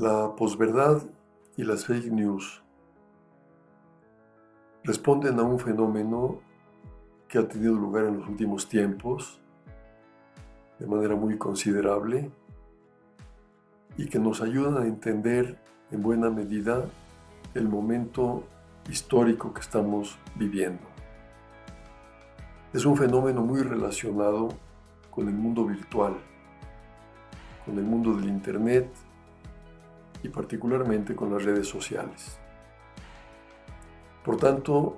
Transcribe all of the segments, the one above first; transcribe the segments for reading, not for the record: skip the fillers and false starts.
La posverdad y las fake news responden a un fenómeno que ha tenido lugar en los últimos tiempos de manera muy considerable y que nos ayudan a entender en buena medida el momento histórico que estamos viviendo. Es un fenómeno muy relacionado con el mundo virtual, con el mundo del Internet y particularmente con las redes sociales. Por tanto,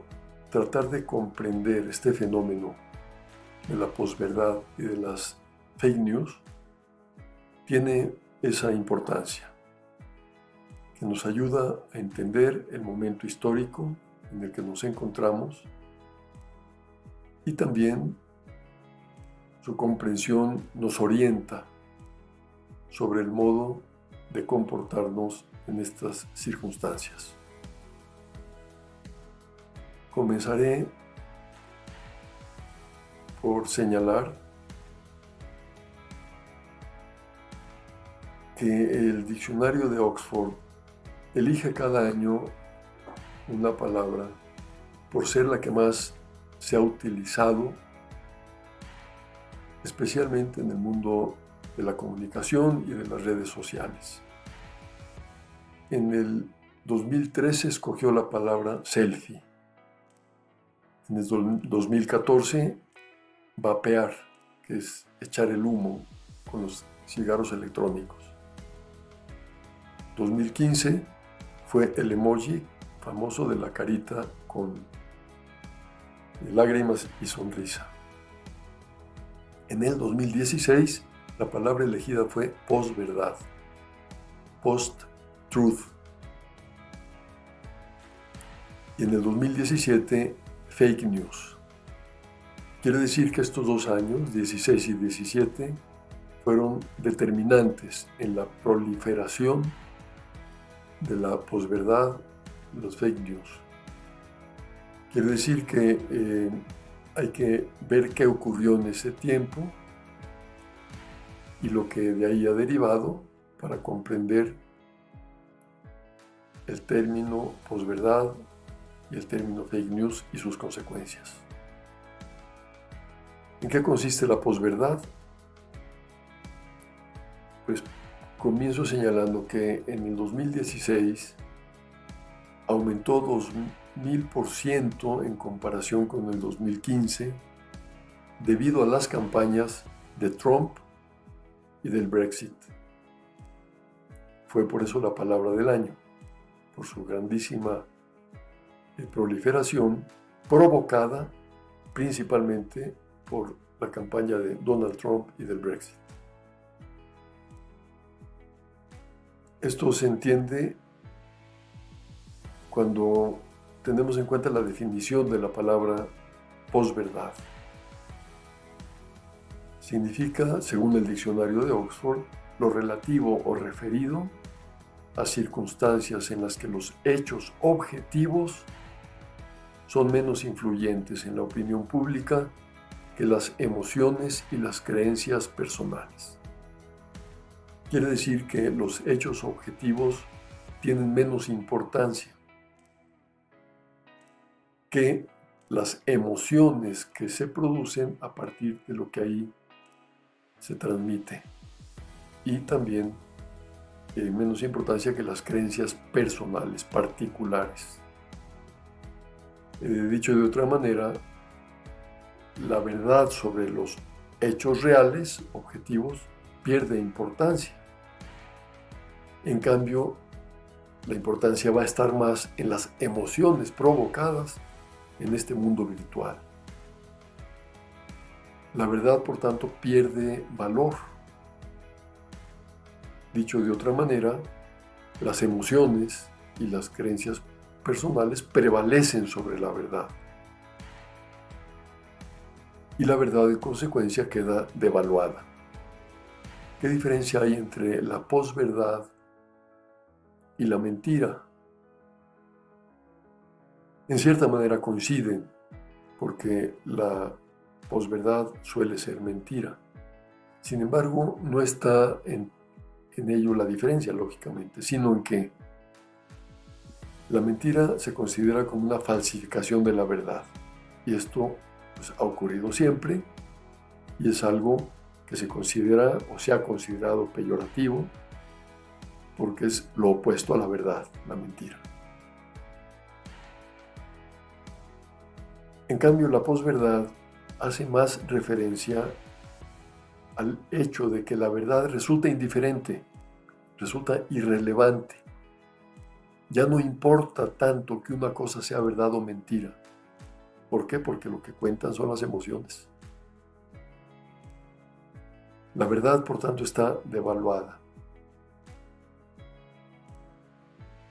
tratar de comprender este fenómeno de la posverdad y de las fake news tiene esa importancia, que nos ayuda a entender el momento histórico en el que nos encontramos y también su comprensión nos orienta sobre el modo de comportarnos en estas circunstancias. Comenzaré por señalar que el diccionario de Oxford elige cada año una palabra por ser la que más se ha utilizado, especialmente en el mundo de la comunicación y de las redes sociales. En el 2013 escogió la palabra selfie. En el 2014, vapear, que es echar el humo con los cigarros electrónicos. 2015 fue el emoji famoso de la carita con lágrimas y sonrisa. En el 2016, la palabra elegida fue posverdad, post-truth. Y en el 2017, fake news. Quiere decir que estos 2 años, 16 y 17, fueron determinantes en la proliferación de la posverdad, de los fake news. Quiere decir que hay que ver qué ocurrió en ese tiempo y lo que de ahí ha derivado para comprender el término posverdad y el término fake news y sus consecuencias. ¿En qué consiste la posverdad? Pues comienzo señalando que en el 2016 aumentó 2000% en comparación con el 2015 debido a las campañas de Trump y del Brexit. Fue por eso la palabra del año, por su grandísima proliferación provocada principalmente por la campaña de Donald Trump y del Brexit. Esto se entiende cuando tenemos en cuenta la definición de la palabra posverdad. Significa, según el diccionario de Oxford, lo relativo o referido a circunstancias en las que los hechos objetivos son menos influyentes en la opinión pública que las emociones y las creencias personales. Quiere decir que los hechos objetivos tienen menos importancia que las emociones que se producen a partir de lo que ahí se transmite, y también menos importancia que las creencias personales, particulares. Dicho de otra manera, la verdad sobre los hechos reales, objetivos, pierde importancia. En cambio, la importancia va a estar más en las emociones provocadas en este mundo virtual. La verdad, por tanto, pierde valor. Dicho de otra manera, las emociones y las creencias personales prevalecen sobre la verdad. Y la verdad, en consecuencia, queda devaluada. ¿Qué diferencia hay entre la posverdad y la mentira? En cierta manera coinciden, porque la posverdad suele ser mentira. Sin embargo, no está en en ello la diferencia, lógicamente, sino en que la mentira se considera como una falsificación de la verdad. Y esto pues, ha ocurrido siempre y es algo que se considera o se ha considerado peyorativo porque es lo opuesto a la verdad, la mentira. En cambio, la posverdad hace más referencia al hecho de que la verdad resulta indiferente, resulta irrelevante. Ya no importa tanto que una cosa sea verdad o mentira. ¿Por qué? Porque lo que cuentan son las emociones. La verdad, por tanto, está devaluada.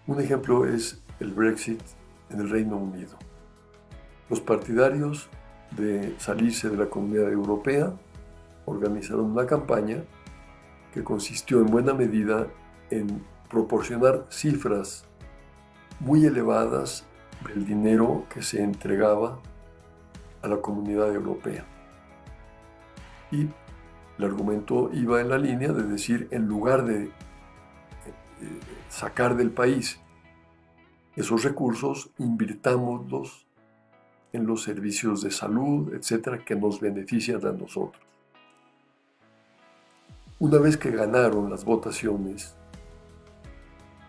Un ejemplo es el Brexit en el Reino Unido. Los partidarios de salirse de la Comunidad Europea organizaron una campaña que consistió en buena medida en proporcionar cifras muy elevadas del dinero que se entregaba a la Comunidad Europea. Y el argumento iba en la línea de decir, en lugar de sacar del país esos recursos, invirtámoslos en los servicios de salud, etcétera, que nos benefician a nosotros. Una vez que ganaron las votaciones,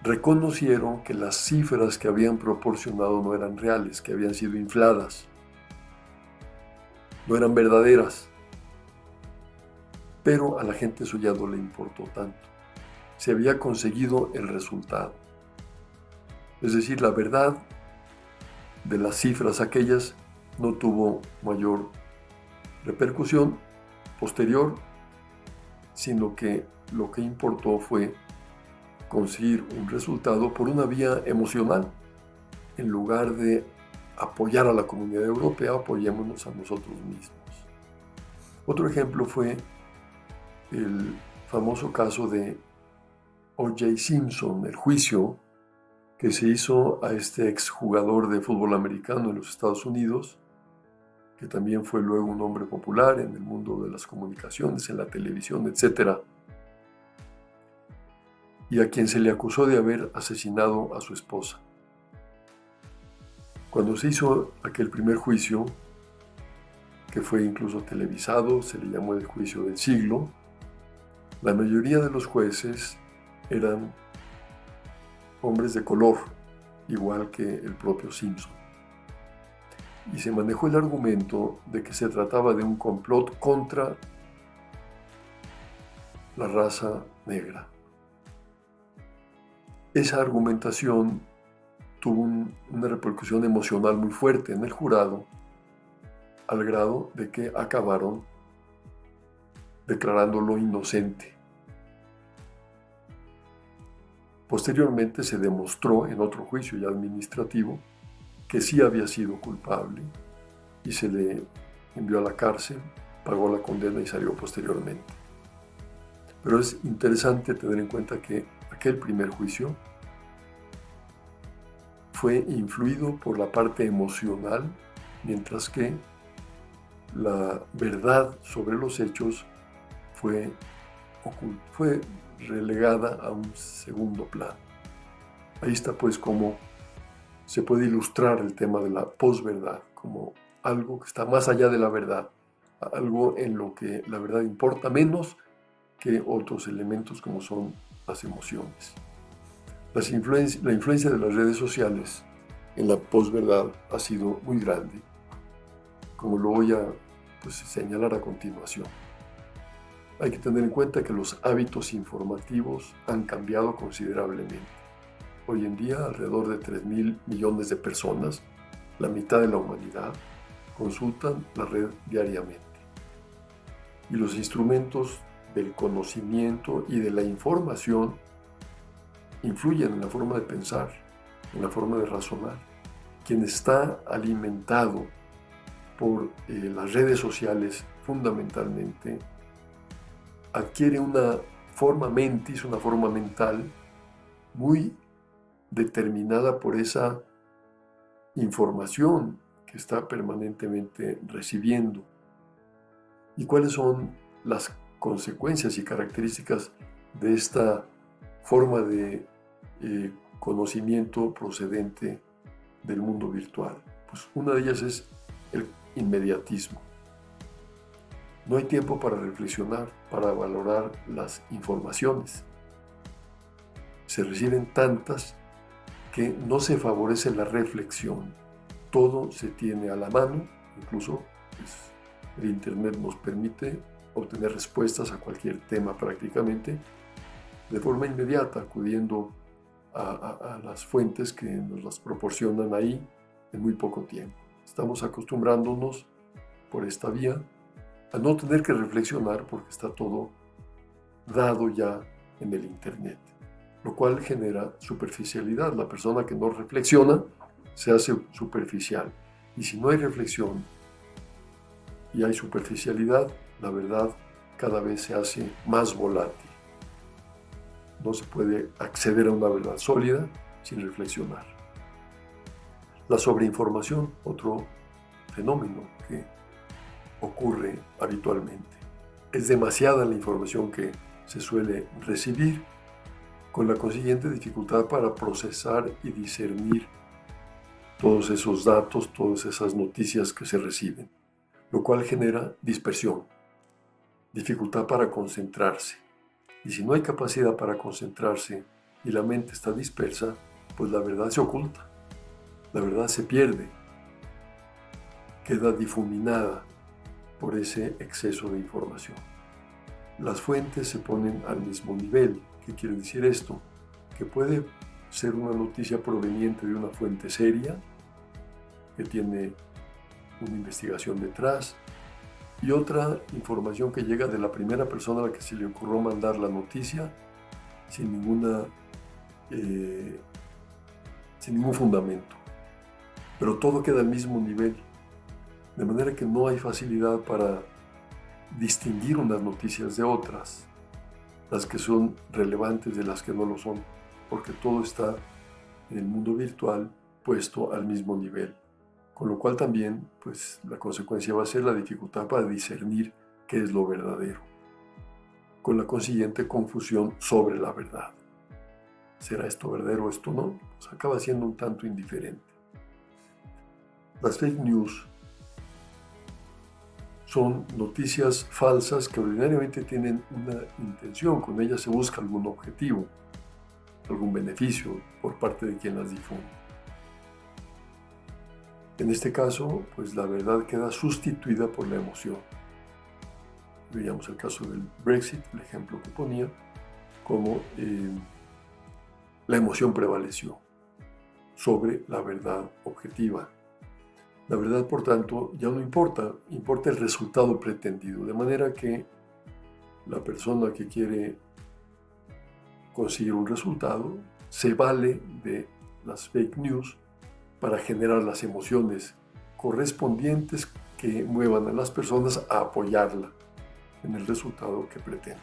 reconocieron que las cifras que habían proporcionado no eran reales, que habían sido infladas, no eran verdaderas. Pero a la gente eso ya no le importó tanto. Se había conseguido el resultado. Es decir, la verdad de las cifras aquellas no tuvo mayor repercusión posterior, sino que lo que importó fue conseguir un resultado por una vía emocional. En lugar de apoyar a la Comunidad Europea, apoyémonos a nosotros mismos. Otro ejemplo fue el famoso caso de O.J. Simpson, el juicio que se hizo a este exjugador de fútbol americano en los Estados Unidos, que también fue luego un hombre popular en el mundo de las comunicaciones, en la televisión, etc., y a quien se le acusó de haber asesinado a su esposa. Cuando se hizo aquel primer juicio, que fue incluso televisado, se le llamó el juicio del siglo, la mayoría de los jueces eran hombres de color, igual que el propio Simpson. Y se manejó el argumento de que se trataba de un complot contra la raza negra. Esa argumentación tuvo una repercusión emocional muy fuerte en el jurado, al grado de que acabaron declarándolo inocente. Posteriormente se demostró en otro juicio ya administrativo que sí había sido culpable y se le envió a la cárcel, pagó la condena y salió posteriormente. Pero es interesante tener en cuenta que aquel primer juicio fue influido por la parte emocional, mientras que la verdad sobre los hechos fue relegada a un segundo plano. Ahí está pues cómo se puede ilustrar el tema de la posverdad como algo que está más allá de la verdad, algo en lo que la verdad importa menos que otros elementos como son las emociones. La influencia de las redes sociales en la posverdad ha sido muy grande, como lo voy a señalar a continuación. Hay que tener en cuenta que los hábitos informativos han cambiado considerablemente. Hoy en día, alrededor de 3.000 millones de personas, la mitad de la humanidad, consultan la red diariamente. Y los instrumentos del conocimiento y de la información influyen en la forma de pensar, en la forma de razonar. Quien está alimentado por las redes sociales, fundamentalmente, adquiere una forma mentis, una forma mental muy determinada por esa información que está permanentemente recibiendo. ¿Y cuáles son las consecuencias y características de esta forma de conocimiento procedente del mundo virtual? Pues una de ellas es el inmediatismo. No hay tiempo para reflexionar, para valorar las informaciones. Se reciben tantas que no se favorece la reflexión. Todo se tiene a la mano, incluso pues, el Internet nos permite obtener respuestas a cualquier tema prácticamente de forma inmediata, acudiendo a las fuentes que nos las proporcionan ahí en muy poco tiempo. Estamos acostumbrándonos por esta vía a no tener que reflexionar porque está todo dado ya en el Internet, lo cual genera superficialidad. La persona que no reflexiona se hace superficial, y si no hay reflexión y hay superficialidad, la verdad cada vez se hace más volátil. No se puede acceder a una verdad sólida sin reflexionar. La sobreinformación, otro fenómeno que ocurre habitualmente. Es demasiada la información que se suele recibir, con la consiguiente dificultad para procesar y discernir todos esos datos, todas esas noticias que se reciben, lo cual genera dispersión, dificultad para concentrarse. Y si no hay capacidad para concentrarse y la mente está dispersa, pues la verdad se oculta, la verdad se pierde, queda difuminada por ese exceso de información. Las fuentes se ponen al mismo nivel. ¿Qué quiere decir esto? Que puede ser una noticia proveniente de una fuente seria, que tiene una investigación detrás, y otra información que llega de la primera persona a la que se le ocurrió mandar la noticia sin ningún fundamento. Pero todo queda al mismo nivel, de manera que no hay facilidad para distinguir unas noticias de otras, las que son relevantes de las que no lo son, porque todo está en el mundo virtual puesto al mismo nivel. Con lo cual también, pues, la consecuencia va a ser la dificultad para discernir qué es lo verdadero, con la consiguiente confusión sobre la verdad. ¿Será esto verdadero o esto no? Pues acaba siendo un tanto indiferente. Las fake news son noticias falsas que ordinariamente tienen una intención, con ellas se busca algún objetivo, algún beneficio por parte de quien las difunde. En este caso, pues la verdad queda sustituida por la emoción. Veíamos el caso del Brexit, el ejemplo que ponía, como la emoción prevaleció sobre la verdad objetiva. La verdad, por tanto, ya no importa, importa el resultado pretendido, de manera que la persona que quiere conseguir un resultado se vale de las fake news para generar las emociones correspondientes que muevan a las personas a apoyarla en el resultado que pretende.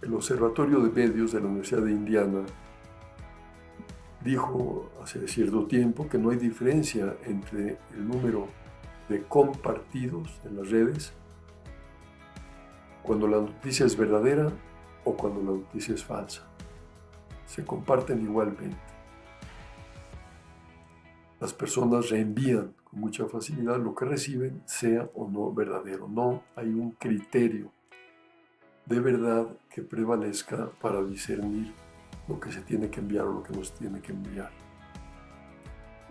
El Observatorio de Medios de la Universidad de Indiana dijo hace cierto tiempo que no hay diferencia entre el número de compartidos en las redes cuando la noticia es verdadera o cuando la noticia es falsa. Se comparten igualmente. Las personas reenvían con mucha facilidad lo que reciben, sea o no verdadero. No hay un criterio de verdad que prevalezca para discernir lo que se tiene que enviar o lo que no se tiene que enviar.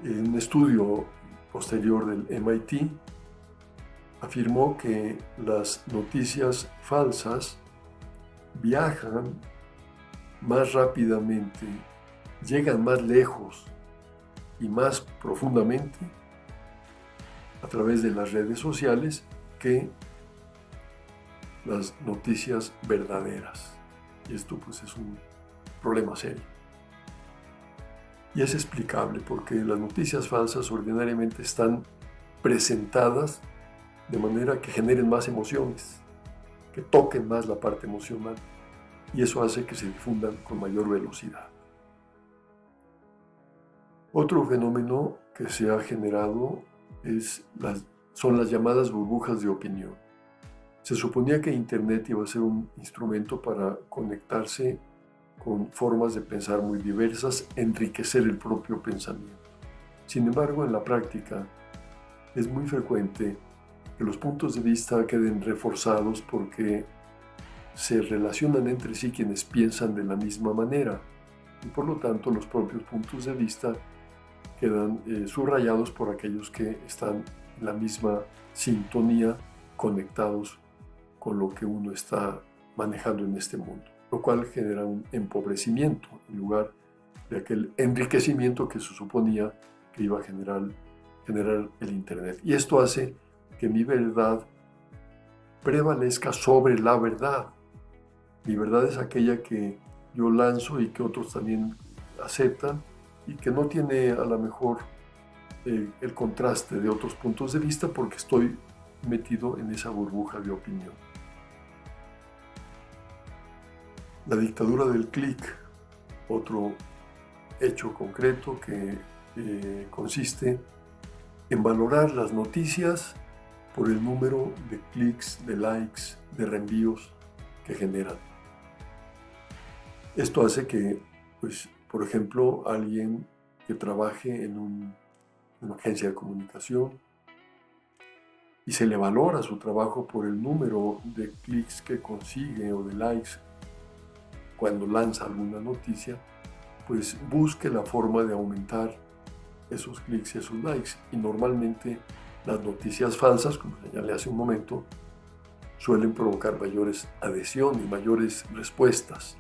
En un estudio posterior del MIT afirmó que las noticias falsas viajan más rápidamente, llegan más lejos y más profundamente a través de las redes sociales que las noticias verdaderas. Y esto pues es un problema serio. Y es explicable porque las noticias falsas ordinariamente están presentadas de manera que generen más emociones, que toquen más la parte emocional, y eso hace que se difundan con mayor velocidad. Otro fenómeno que se ha generado son las llamadas burbujas de opinión. Se suponía que Internet iba a ser un instrumento para conectarse con formas de pensar muy diversas, enriquecer el propio pensamiento. Sin embargo, en la práctica es muy frecuente que los puntos de vista queden reforzados porque se relacionan entre sí quienes piensan de la misma manera y por lo tanto los propios puntos de vista quedan subrayados por aquellos que están en la misma sintonía, conectados con lo que uno está manejando en este mundo, lo cual genera un empobrecimiento en lugar de aquel enriquecimiento que se suponía que iba a generar el Internet. Y esto hace que mi verdad prevalezca sobre la verdad. Mi verdad es aquella que yo lanzo y que otros también aceptan y que no tiene a lo mejor el contraste de otros puntos de vista porque estoy metido en esa burbuja de opinión. La dictadura del clic, otro hecho concreto que consiste en valorar las noticias por el número de clics, de likes, de reenvíos que generan. Esto hace que, pues, por ejemplo, alguien que trabaje en una agencia de comunicación y se le valora su trabajo por el número de clics que consigue o de likes cuando lanza alguna noticia, pues busque la forma de aumentar esos clics y esos likes. Y normalmente las noticias falsas, como señalé hace un momento, suelen provocar mayores adhesión y mayores respuestas,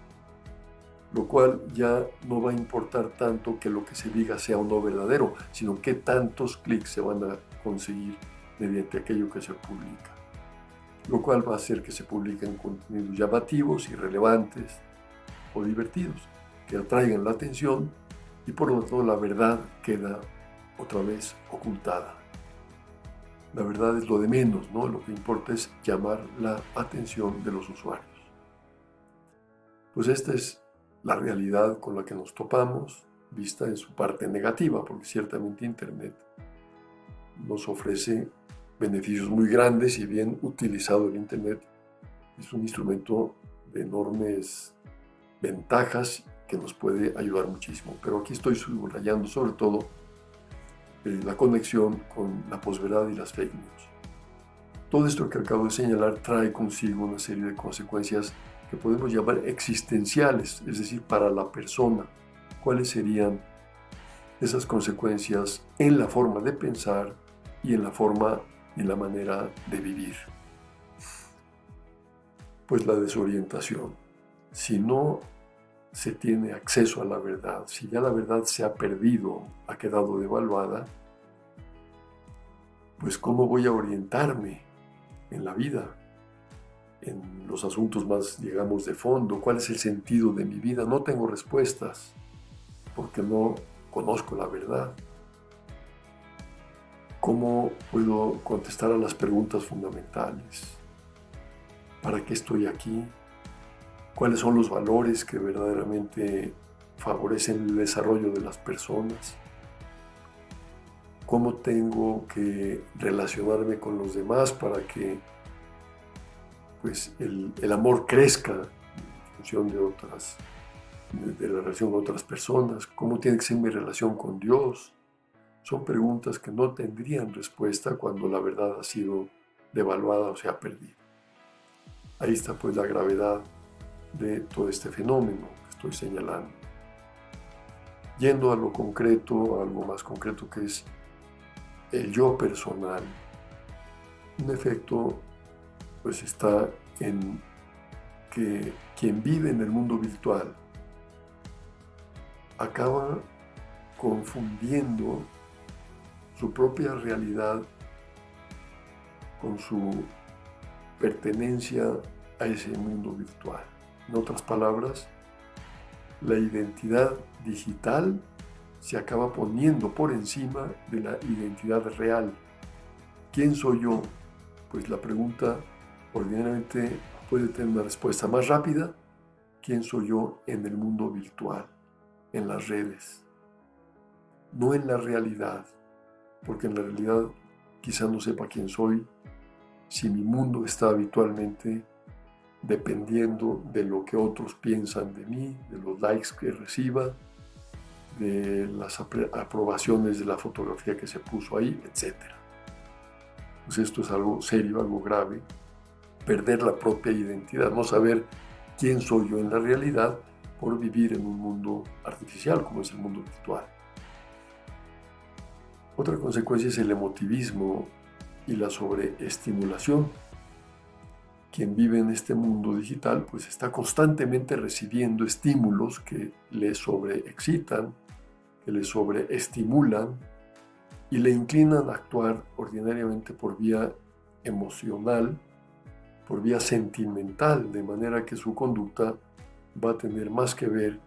lo cual ya no va a importar tanto que lo que se diga sea o no verdadero, sino qué tantos clics se van a conseguir mediante aquello que se publica, lo cual va a hacer que se publiquen contenidos llamativos y relevantes o divertidos, que atraigan la atención y por lo tanto la verdad queda otra vez ocultada. La verdad es lo de menos, ¿no? Lo que importa es llamar la atención de los usuarios. Pues esta es la realidad con la que nos topamos, vista en su parte negativa, porque ciertamente Internet nos ofrece beneficios muy grandes y bien utilizado el Internet es un instrumento de enormes ventajas que nos puede ayudar muchísimo. Pero aquí estoy subrayando sobre todo la conexión con la posverdad y las fake news. Todo esto que acabo de señalar trae consigo una serie de consecuencias que podemos llamar existenciales, es decir, para la persona. ¿Cuáles serían esas consecuencias en la forma de pensar y en la forma y la manera de vivir? Pues la desorientación. Si no se tiene acceso a la verdad, si ya la verdad se ha perdido, ha quedado devaluada, pues ¿cómo voy a orientarme en la vida, en los asuntos más, digamos, de fondo? ¿Cuál es el sentido de mi vida? No tengo respuestas porque no conozco la verdad. ¿Cómo puedo contestar a las preguntas fundamentales? ¿Para qué estoy aquí? ¿Cuáles son los valores que verdaderamente favorecen el desarrollo de las personas? ¿Cómo tengo que relacionarme con los demás para que pues, el amor crezca en función de la relación con otras personas? ¿Cómo tiene que ser mi relación con Dios? Son preguntas que no tendrían respuesta cuando la verdad ha sido devaluada o se ha perdido. Ahí está pues la gravedad de todo este fenómeno que estoy señalando. Yendo a lo concreto, a algo más concreto que es el yo personal, un efecto pues está en que quien vive en el mundo virtual acaba confundiendo su propia realidad con su pertenencia a ese mundo virtual. En otras palabras, la identidad digital se acaba poniendo por encima de la identidad real. ¿Quién soy yo? Pues la pregunta ordinariamente puede tener una respuesta más rápida. ¿Quién soy yo en el mundo virtual, en las redes? No en la realidad, porque en la realidad quizá no sepa quién soy, si mi mundo está habitualmente dependiendo de lo que otros piensan de mí, de los likes que reciba, de las aprobaciones de la fotografía que se puso ahí, etc. Pues esto es algo serio, algo grave, perder la propia identidad, no saber quién soy yo en la realidad por vivir en un mundo artificial como es el mundo virtual. Otra consecuencia es el emotivismo y la sobreestimulación. Quien vive en este mundo digital pues está constantemente recibiendo estímulos que le sobreexcitan, que le sobreestimulan y le inclinan a actuar ordinariamente por vía emocional, por vía sentimental, de manera que su conducta va a tener más que ver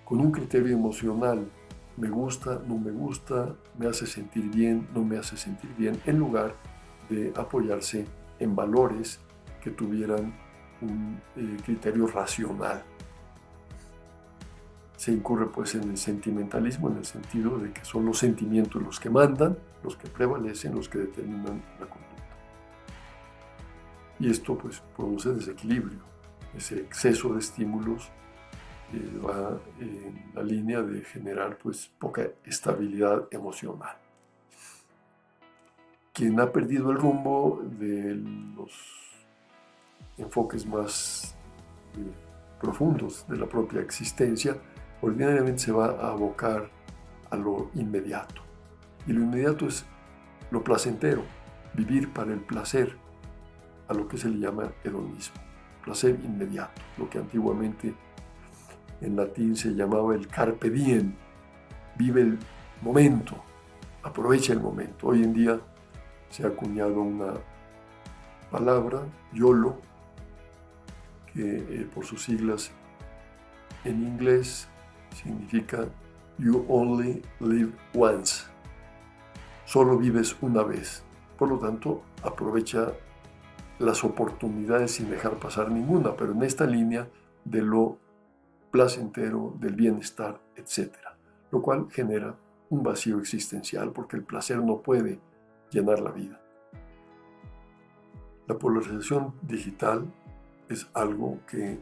con un criterio emocional: me gusta, no me gusta, me hace sentir bien, no me hace sentir bien, en lugar de apoyarse en valores que tuvieran un criterio racional. Se incurre pues en el sentimentalismo, en el sentido de que son los sentimientos los que mandan, los que prevalecen, los que determinan la conducta. Y esto pues produce desequilibrio. Ese exceso de estímulos va en la línea de generar pues poca estabilidad emocional. Quien ha perdido el rumbo de los enfoques más profundos de la propia existencia, ordinariamente se va a abocar a lo inmediato. Y lo inmediato es lo placentero, vivir para el placer, a lo que se le llama hedonismo, placer inmediato, lo que antiguamente en latín se llamaba el carpe diem, vive el momento, aprovecha el momento. Hoy en día se ha acuñado una palabra, YOLO, que por sus siglas en inglés significa You Only Live Once, solo vives una vez. Por lo tanto, aprovecha las oportunidades sin dejar pasar ninguna, pero en esta línea de lo placentero, del bienestar, etc. Lo cual genera un vacío existencial porque el placer no puede llenar la vida. La polarización digital es algo que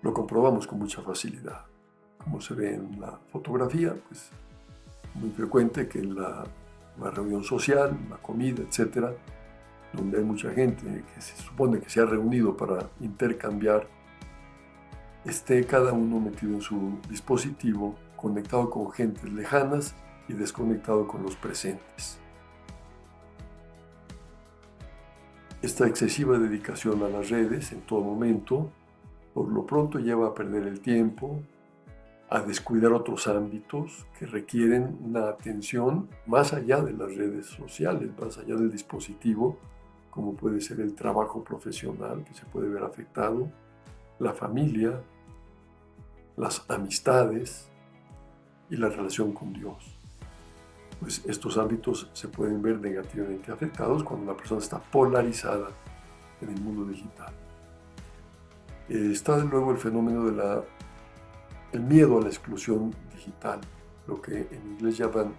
lo comprobamos con mucha facilidad. Como se ve en la fotografía, pues muy frecuente que en la reunión social, la comida, etc., donde hay mucha gente que se supone que se ha reunido para intercambiar, esté cada uno metido en su dispositivo, conectado con gentes lejanas y desconectado con los presentes. Esta excesiva dedicación a las redes en todo momento, por lo pronto lleva a perder el tiempo, a descuidar otros ámbitos que requieren una atención más allá de las redes sociales, más allá del dispositivo, como puede ser el trabajo profesional, que se puede ver afectado, la familia, las amistades y la relación con Dios. Pues estos ámbitos se pueden ver negativamente afectados cuando la persona está polarizada en el mundo digital. Está de nuevo el fenómeno el miedo a la exclusión digital, lo que en inglés llaman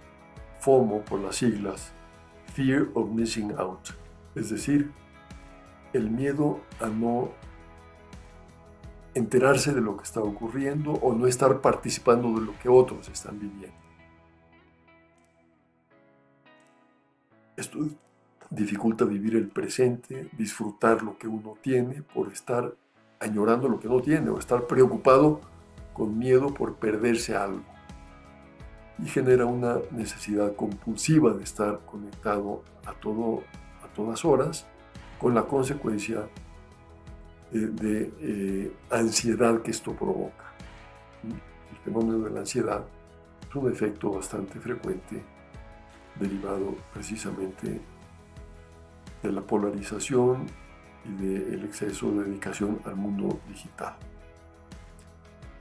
FOMO por las siglas, Fear of Missing Out, es decir, el miedo a no enterarse de lo que está ocurriendo o no estar participando de lo que otros están viviendo. Esto dificulta vivir el presente, disfrutar lo que uno tiene por estar añorando lo que no tiene o estar preocupado con miedo por perderse algo. Y genera una necesidad compulsiva de estar conectado a todas horas, con la consecuencia de ansiedad que esto provoca. El fenómeno de la ansiedad es un efecto bastante frecuente derivado precisamente de la polarización y del exceso de dedicación al mundo digital.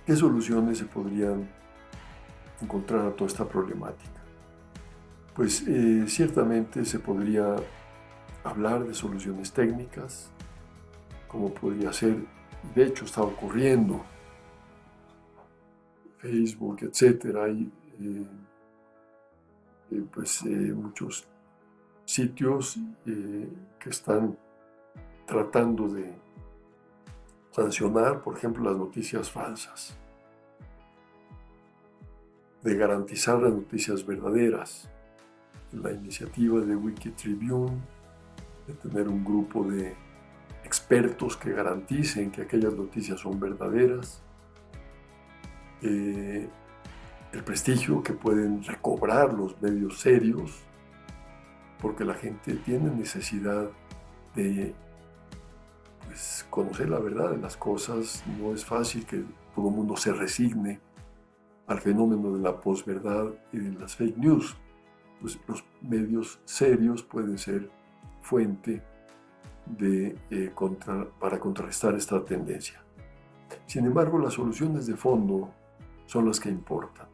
¿Qué soluciones se podrían encontrar a toda esta problemática? Pues ciertamente se podría hablar de soluciones técnicas, como podría ser, de hecho está ocurriendo, Facebook, etcétera, hay muchos sitios que están tratando de sancionar, por ejemplo, las noticias falsas, de garantizar las noticias verdaderas. La iniciativa de Wikitribune, de tener un grupo de expertos que garanticen que aquellas noticias son verdaderas, el prestigio que pueden recobrar los medios serios, porque la gente tiene necesidad de conocer la verdad de las cosas. No es fácil que todo el mundo se resigne al fenómeno de la posverdad y de las fake news. Pues los medios serios pueden ser fuente para contrarrestar esta tendencia. Sin embargo, las soluciones de fondo son las que importan,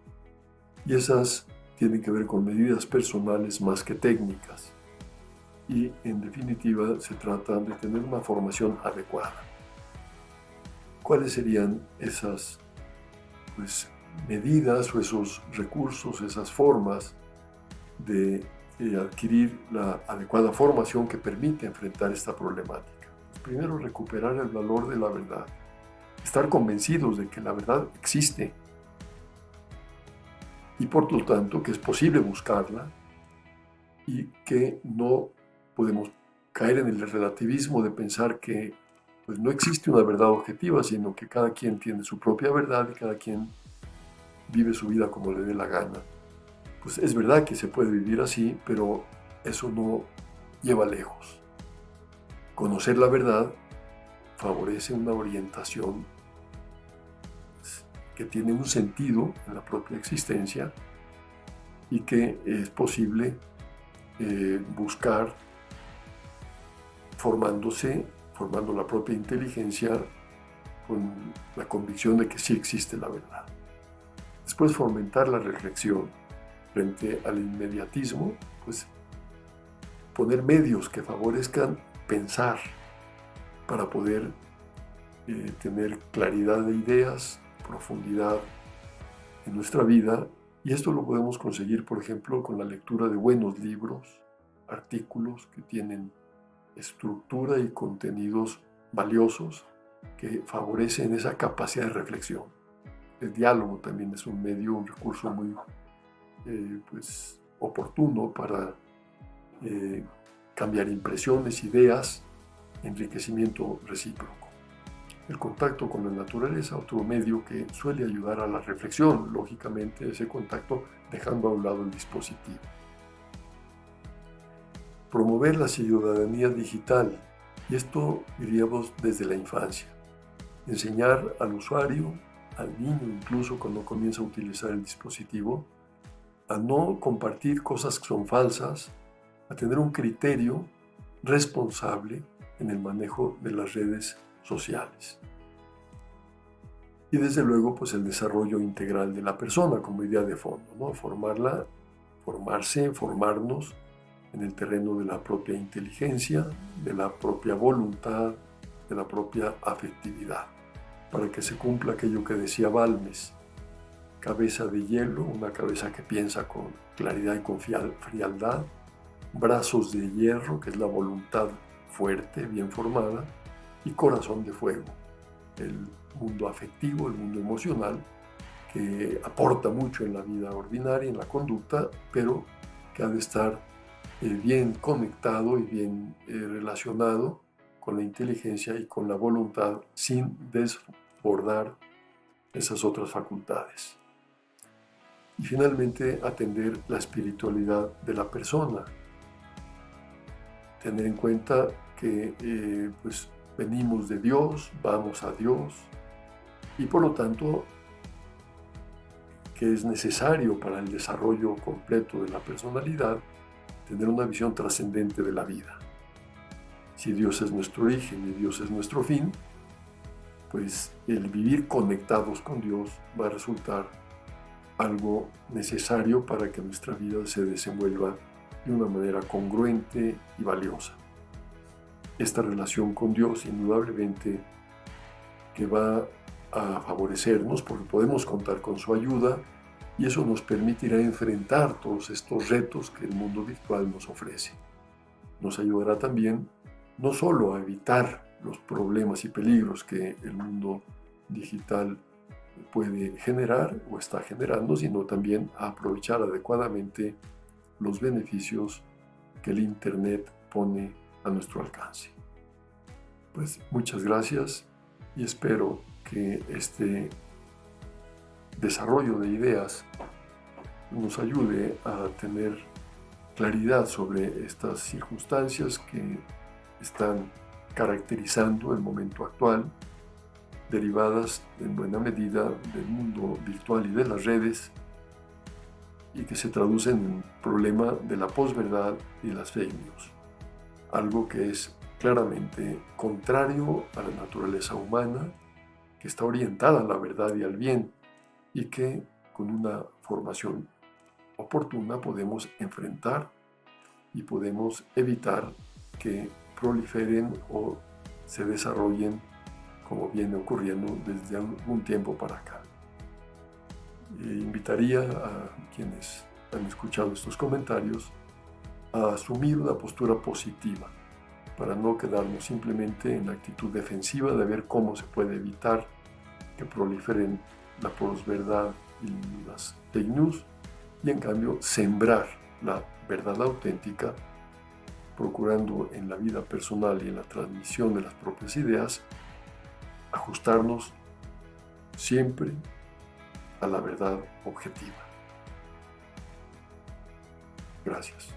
y esas tienen que ver con medidas personales más que técnicas, y en definitiva se trata de tener una formación adecuada. ¿Cuáles serían esas medidas o esos recursos, esas formas de adquirir la adecuada formación que permite enfrentar esta problemática? Primero, recuperar el valor de la verdad, estar convencidos de que la verdad existe y por lo tanto que es posible buscarla, y que no podemos caer en el relativismo de pensar que no existe una verdad objetiva, sino que cada quien tiene su propia verdad y cada quien vive su vida como le dé la gana. Pues es verdad que se puede vivir así, pero eso no lleva lejos. Conocer la verdad favorece una orientación que tiene un sentido en la propia existencia y que es posible buscar formando la propia inteligencia con la convicción de que sí existe la verdad. Después, fomentar la reflexión frente al inmediatismo, poner medios que favorezcan pensar para poder tener claridad de ideas, profundidad en nuestra vida, y esto lo podemos conseguir, por ejemplo, con la lectura de buenos libros, artículos que tienen estructura y contenidos valiosos que favorecen esa capacidad de reflexión. El diálogo también es un medio, un recurso muy oportuno para cambiar impresiones, ideas, enriquecimiento recíproco. El contacto con la naturaleza, otro medio que suele ayudar a la reflexión, lógicamente ese contacto dejando a un lado el dispositivo. Promover la ciudadanía digital, y esto diríamos desde la infancia. Enseñar al usuario, al niño incluso cuando comienza a utilizar el dispositivo, a no compartir cosas que son falsas, a tener un criterio responsable en el manejo de las redes sociales. Y desde luego, el desarrollo integral de la persona como idea de fondo, ¿no? Formarnos en el terreno de la propia inteligencia, de la propia voluntad, de la propia afectividad, para que se cumpla aquello que decía Balmes: cabeza de hielo, una cabeza que piensa con claridad y con frialdad; brazos de hierro, que es la voluntad fuerte, bien formada; y corazón de fuego, el mundo afectivo, el mundo emocional, que aporta mucho en la vida ordinaria, en la conducta, pero que ha de estar bien conectado y bien relacionado con la inteligencia y con la voluntad, sin desbordar esas otras facultades. Y finalmente, atender la espiritualidad de la persona. Tener en cuenta que venimos de Dios, vamos a Dios, y por lo tanto que es necesario para el desarrollo completo de la personalidad tener una visión trascendente de la vida. Si Dios es nuestro origen y Dios es nuestro fin, el vivir conectados con Dios va a resultar algo necesario para que nuestra vida se desenvuelva de una manera congruente y valiosa. Esta relación con Dios, indudablemente, que va a favorecernos porque podemos contar con su ayuda, y eso nos permitirá enfrentar todos estos retos que el mundo virtual nos ofrece. nos ayudará también no solo a evitar los problemas y peligros que el mundo digital puede generar o está generando, sino también a aprovechar adecuadamente los beneficios que el Internet pone a nuestro alcance. Pues muchas gracias y espero que este desarrollo de ideas nos ayude a tener claridad sobre estas circunstancias que están caracterizando el momento actual, derivadas en buena medida del mundo virtual y de las redes, y que se traducen en el problema de la posverdad y las fake news, algo que es claramente contrario a la naturaleza humana, que está orientada a la verdad y al bien, y que con una formación oportuna podemos enfrentar y podemos evitar que proliferen o se desarrollen como viene ocurriendo desde algún tiempo para acá. Invitaría a quienes han escuchado estos comentarios a asumir una postura positiva para no quedarnos simplemente en la actitud defensiva de ver cómo se puede evitar que proliferen la posverdad y las fake news, y en cambio sembrar la verdad auténtica, procurando en la vida personal y en la transmisión de las propias ideas ajustarnos siempre a la verdad objetiva. Gracias.